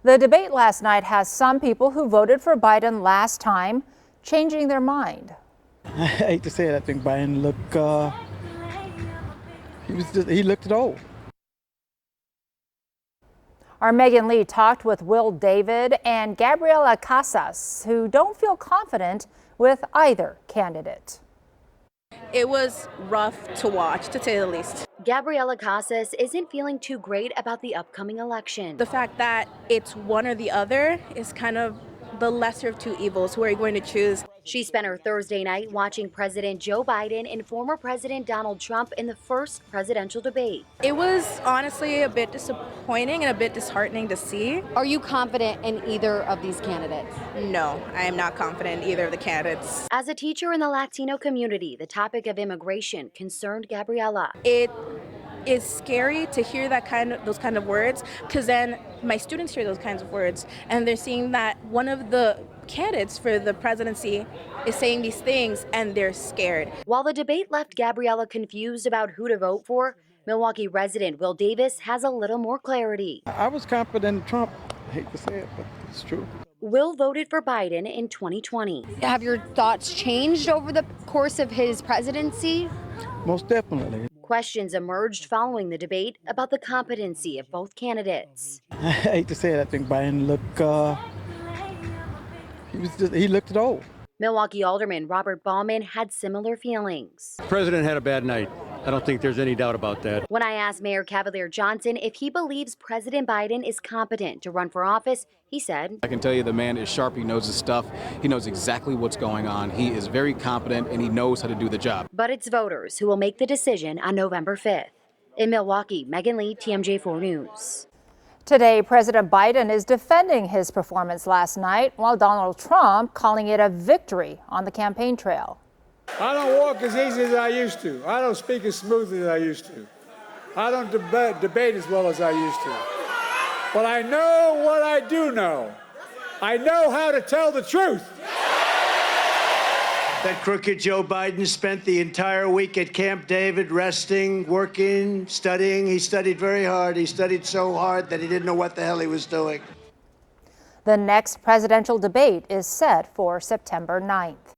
The debate last night has some people who voted for Biden last time changing their mind. I hate to say it, I think Biden he looked old. Our Megan Lee talked with Will David and Gabriela Casas, who don't feel confident with either candidate. It was rough to watch, to say the least. Gabriela Casas isn't feeling too great about the upcoming election. The fact that it's one or the other is kind of the lesser of two evils. Who are you going to choose? She spent her Thursday night watching President Joe Biden and former President Donald Trump in the first presidential debate. It was honestly a bit disappointing and a bit disheartening to see. Are you confident in either of these candidates? No, I am not confident in either of the candidates. As a teacher in the Latino community, the topic of immigration concerned Gabriela. It is scary to hear those kind of words, because then my students hear those kinds of words and they're seeing that one of the candidates for the presidency is saying these things and they're scared. While the debate left Gabriela confused about who to vote for, Milwaukee resident Will Davis has a little more clarity. I was confident in Trump. I hate to say it, but it's true. Will voted for Biden in 2020. Have your thoughts changed over the course of his presidency? Most definitely. Questions emerged following the debate about the competency of both candidates. I hate to say it, I think Biden he looked old. Milwaukee Alderman Robert Bauman had similar feelings. The president had a bad night. I don't think there's any doubt about that. When I asked Mayor Cavalier Johnson if he believes President Biden is competent to run for office, he said, I can tell you the man is sharp. He knows his stuff. He knows exactly what's going on. He is very competent and he knows how to do the job. But it's voters who will make the decision on November 5th. In Milwaukee, Megan Lee, TMJ4 News. Today, President Biden is defending his performance last night, while Donald Trump calling it a victory on the campaign trail. I don't walk as easy as I used to. I don't speak as smoothly as I used to. I don't debate as well as I used to. But I know what I do know. I know how to tell the truth. That crooked Joe Biden spent the entire week at Camp David resting, working, studying. He studied very hard. He studied so hard that he didn't know what the hell he was doing. The next presidential debate is set for September 9th.